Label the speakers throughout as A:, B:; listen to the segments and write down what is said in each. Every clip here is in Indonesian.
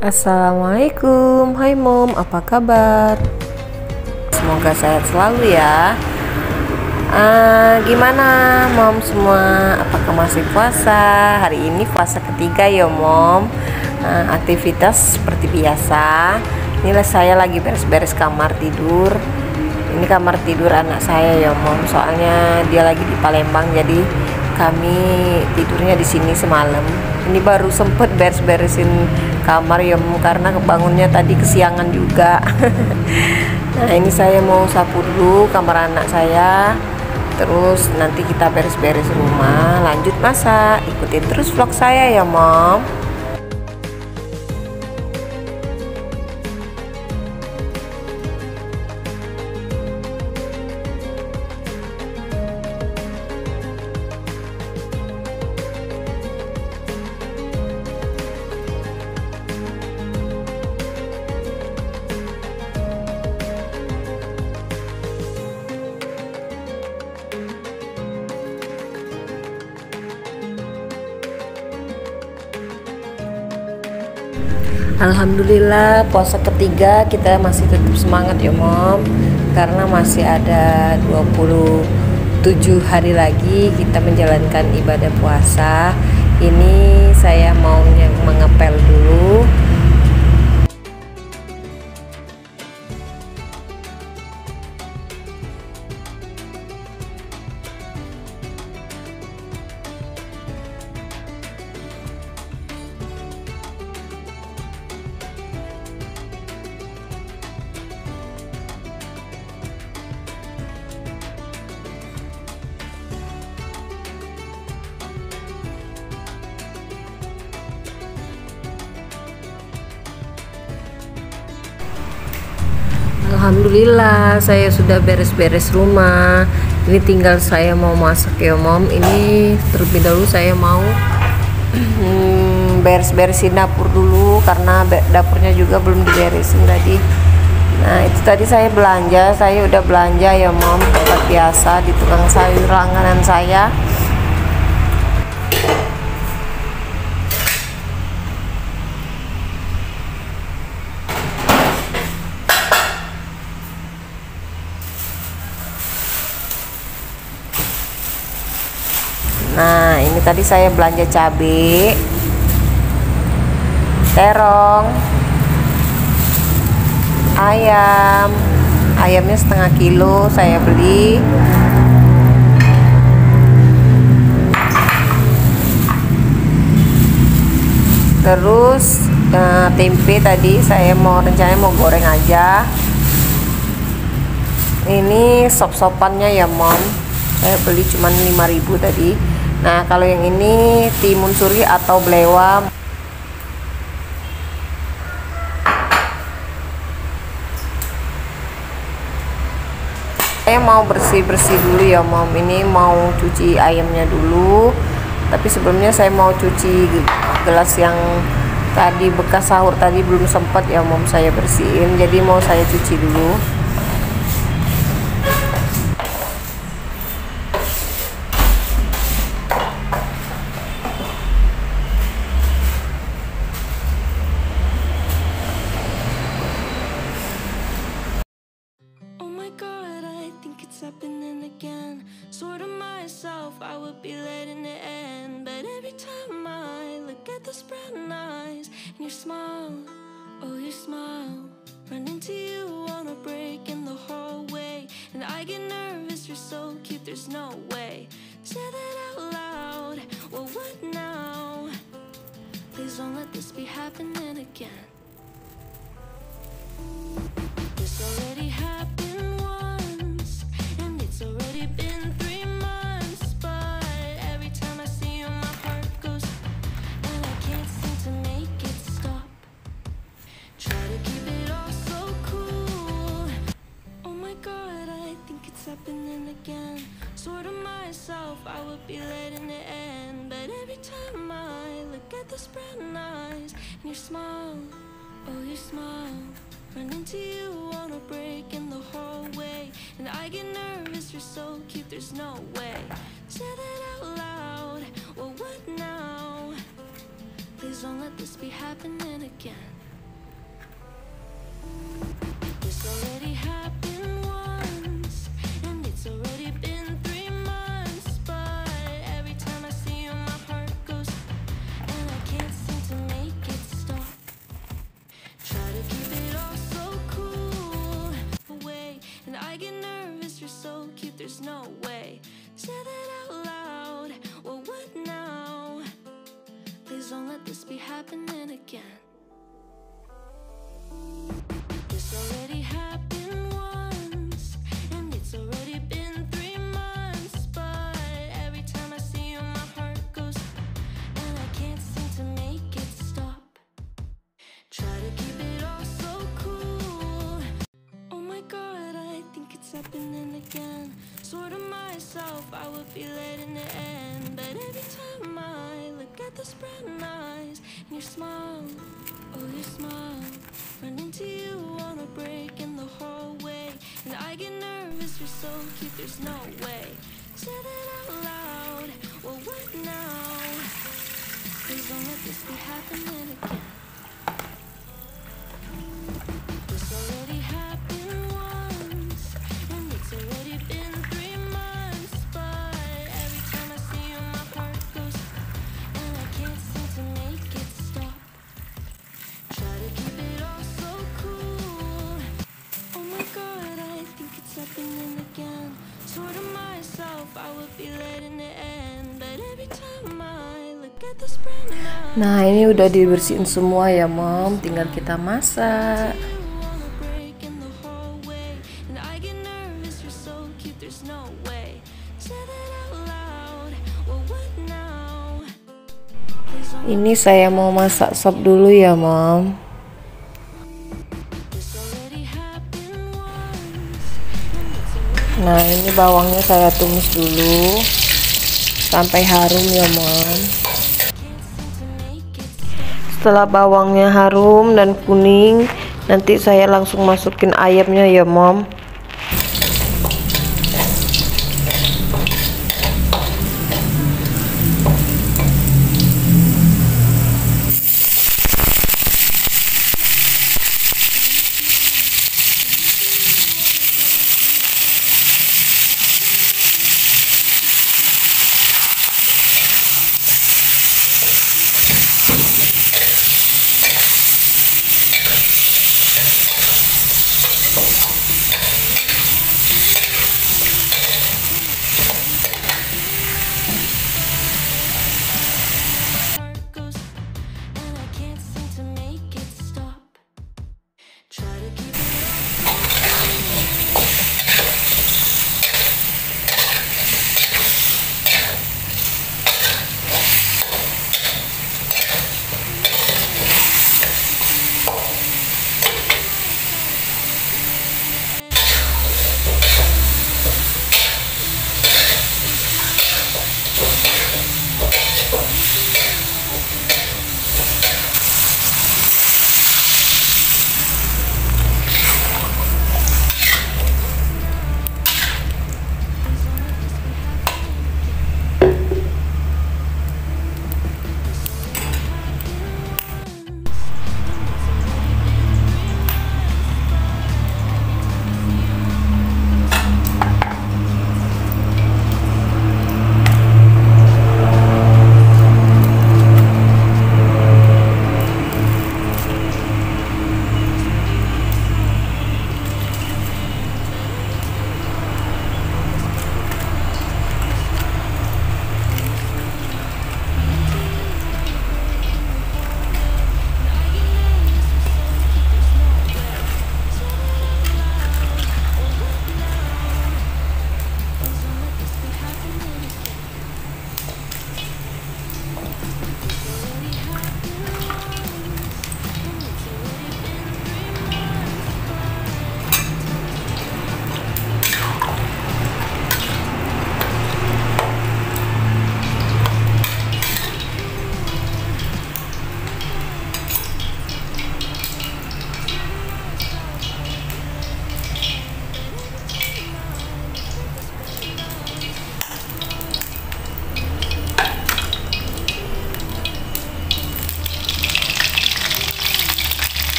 A: Assalamualaikum, hai mom, apa kabar? Semoga sehat selalu ya. Gimana mom semua? Apakah masih puasa? Hari ini puasa ketiga ya mom. Aktivitas seperti biasa. Inilah saya lagi beres-beres kamar tidur. Ini kamar tidur anak saya ya mom. Soalnya dia lagi di Palembang, jadi kami tidurnya di sini semalam. Ini baru sempet beres-beresin kamar ya mom, karena kebangunnya tadi kesiangan juga. Nah ini saya mau sapu dulu kamar anak saya, terus nanti kita beres-beres rumah, lanjut masak. Ikutin terus vlog saya ya mom. Alhamdulillah puasa ketiga kita masih tetap semangat ya mom, karena masih ada 27 hari lagi kita menjalankan ibadah puasa. Ini saya maunya mengepel dulu. Alhamdulillah saya sudah beres-beres rumah. Ini tinggal saya mau masak ya mom. Ini terlebih dahulu saya mau beres-beresin dapur dulu, karena dapurnya juga belum diberesin tadi. Nah itu tadi saya belanja, saya udah belanja ya mom, tempat biasa di tukang sayur langganan saya. Nah ini tadi saya belanja cabai, terong, ayamnya setengah kilo saya beli. Terus tempe tadi saya rencananya mau goreng aja. Ini sop-sopannya ya mom, saya beli cuman 5.000 tadi. Nah kalau yang ini timun suri atau belewam. Saya mau bersih-bersih dulu ya mom, ini mau cuci ayamnya dulu. Tapi sebelumnya saya mau cuci gelas yang tadi bekas sahur tadi, belum sempat ya mom saya bersihin, jadi mau saya cuci dulu.
B: Happening again, sort of myself, I would be letting it end. But every time I look at those brown eyes and your smile, oh your smile, run into you on a break in the hallway, and I get nervous, you're so cute, there's no way. Say that out loud, well what now? Please don't let this be happening again. This already happened once, and it's already been 3 months. But every time I see you my heart goes, and I can't seem to make it stop. Try to keep it all so cool. Oh my god, I think it's happening again. Sort of myself, I would be letting it end. But every time I look at those brown eyes and your smile, oh your smile, run into you on a break in the hallway, and I get nervous, you're so cute, there's no way. Say that out loud, well what now? Please Please don't let this be happening again. This already happened once, and it's already been 3 months. But every time I see you, my heart goes, and I can't seem to make it stop. Try to keep it all so cool away, and I get nervous. You're so cute, there's no way. Say that out loud. Well, what now? Please don't let this be happening again. This already happened once, and it's already been 3 months. But every time I see you, my heart goes, and I can't seem to make it stop. Try to keep it all so cool. Oh my God, I think it's happening again. Swore to myself I would be letting it end, but every time I look at those brown eyes and your smile, oh your smile, run into you on a break in the hallway, and I get nervous. You're so cute, there's no way. Say that out loud. Well, what now? Please don't let this be happening again. This already happened once, and it's already been 3 months. But every time I see you, my heart goes, and I can't seem to make it stop. Try to keep it all so cool. Oh my God, I think it's happening again. Swore to myself I would be letting it end, but every time I look at this brown eyes.
A: Nah, ini udah dibersihin semua ya, Mom. Tinggal kita masak. Ini saya mau masak sop dulu ya, Mom. Nah, ini bawangnya saya tumis dulu sampai harum ya, Mom. Setelah bawangnya harum dan kuning, nanti saya langsung masukin ayamnya ya, Mom.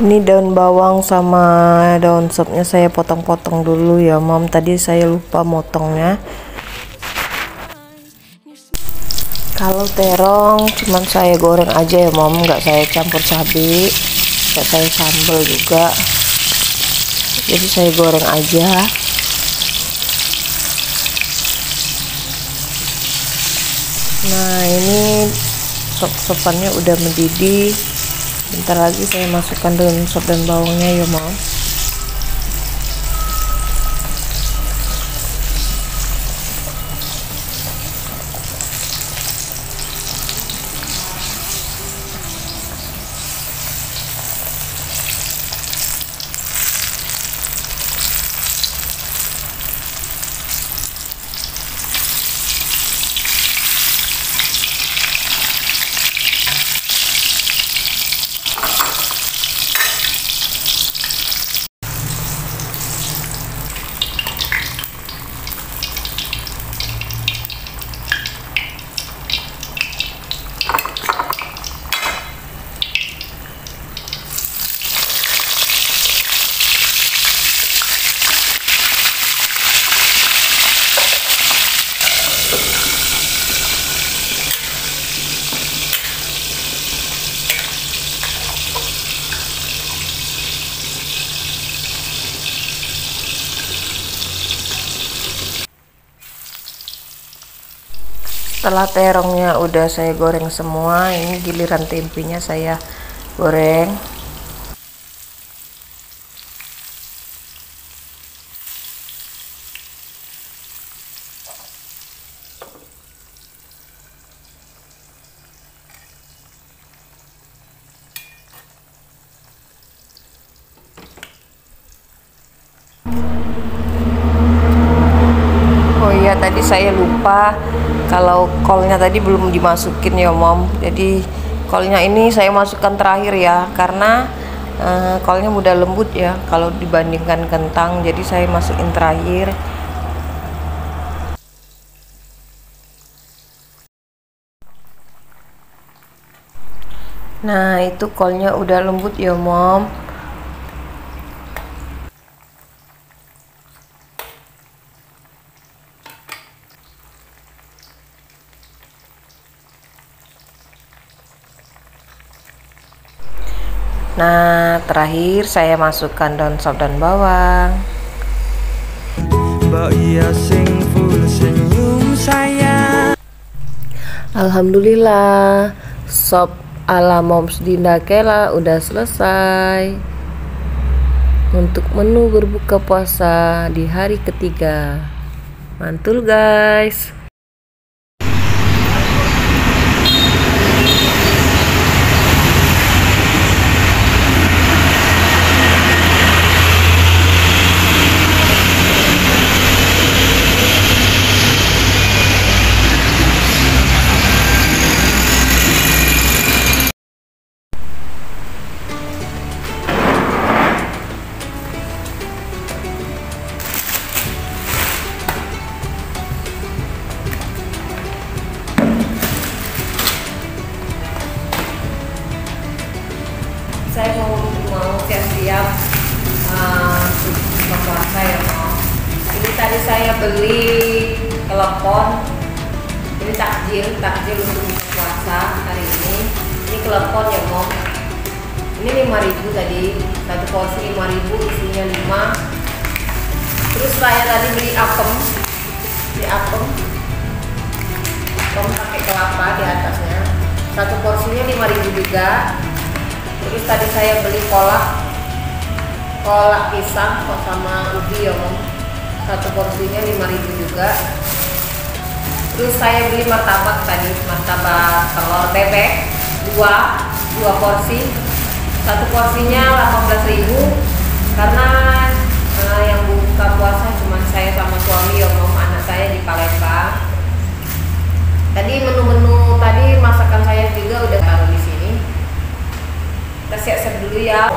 A: Ini daun bawang sama daun sopnya saya potong-potong dulu ya Mom. Tadi saya lupa motongnya. Kalau terong cuman saya goreng aja ya Mom, nggak saya campur cabai, nggak saya sambal juga. Jadi saya goreng aja. Nah ini sop-sopannya udah mendidih. Bentar lagi saya masukkan daun sop dan bawangnya ya Mom. Setelah terongnya udah saya goreng semua, ini giliran tempenya saya goreng. Oh iya, tadi saya lupa kalau kolnya tadi belum dimasukin ya Mom. Jadi kolnya ini saya masukkan terakhir ya, karena kolnya mudah lembut ya kalau dibandingkan kentang. Jadi saya masukin terakhir. Nah itu kolnya udah lembut ya Mom. Nah, terakhir saya masukkan daun sop dan bawang.
C: Mbak iya sing full senyum saya.
A: Alhamdulillah, sop ala Moms Dinda Kela udah selesai. Untuk menu berbuka puasa di hari ketiga. Mantul guys. Saya mau siap-siap buka puasa ya Mom. Ini tadi saya beli kelepon, ini takjil untuk buka puasa hari ini. Ini kelepon ya Mom. Ini 5.000 tadi, satu porsi 5.000, isinya 5. Terus saya tadi beli apem pakai kelapa di atasnya, satu porsinya 5.000 juga. Terus tadi saya beli kolak pisang sama ubi ya Mom, satu porsinya 5.000 juga. Terus saya beli martabak telur bebek dua porsi, satu porsinya 18.000 karena yang buka puasa cuma saya sama suami ya Mom, anak saya di Palembang. Tadi menu-menu tadi masakan saya juga udah taruh di sini. Kita siap-siap dulu ya.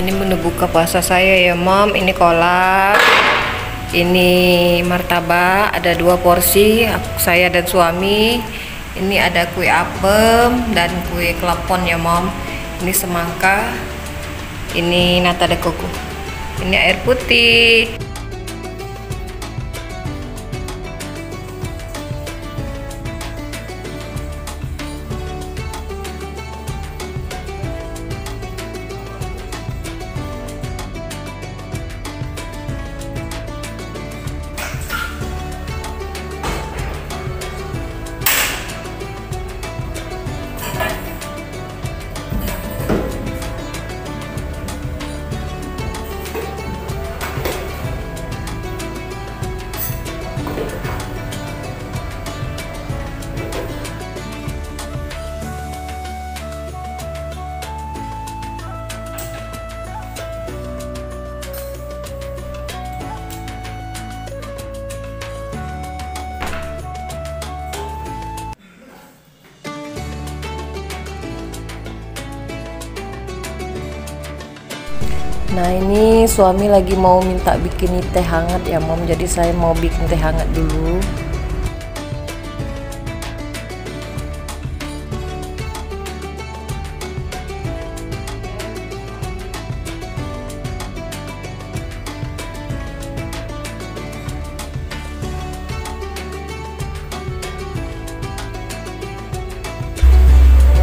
A: ini menu buka puasa saya ya mom. Ini kolak, ini martabak, ada 2 porsi saya dan suami. Ini ada kue apem dan kue klepon ya mom. Ini semangka, ini nata de coco, ini air putih. Nah ini suami lagi mau minta bikin teh hangat ya mom, jadi saya mau bikin teh hangat dulu.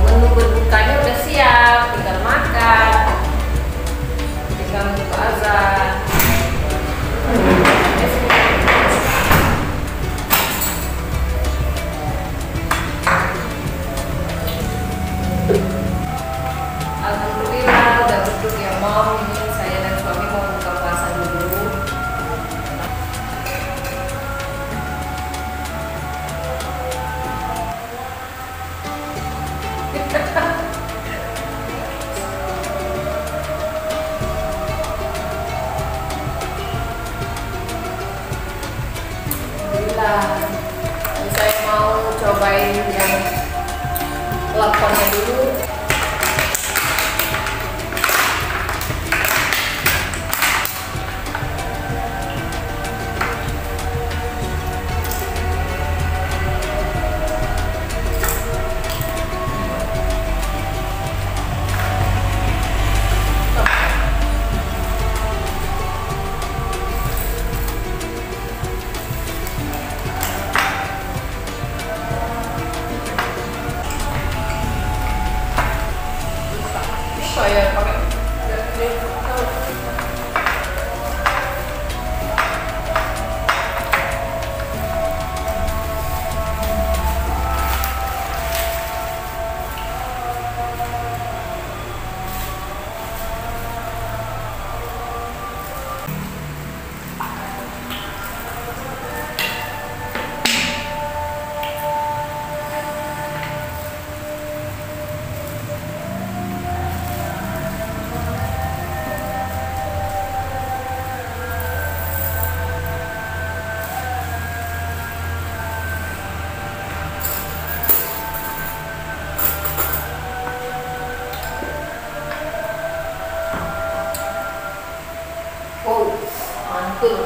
A: Menu berbukanya udah siap, tinggal makan. Untuk azan. Alhamdulillah udah duduk ya mom. Ini saya dan suami mau buka puasa dulu. Jadi saya mau cobain yang keleponnya dulu. Saya pakai mantul.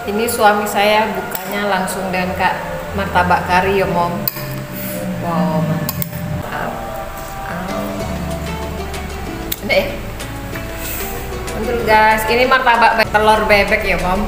A: Ini suami saya bukanya langsung dengan martabak kari ya mom. Wow, mantap. Ini mantul guys, ini martabak telur bebek ya mom.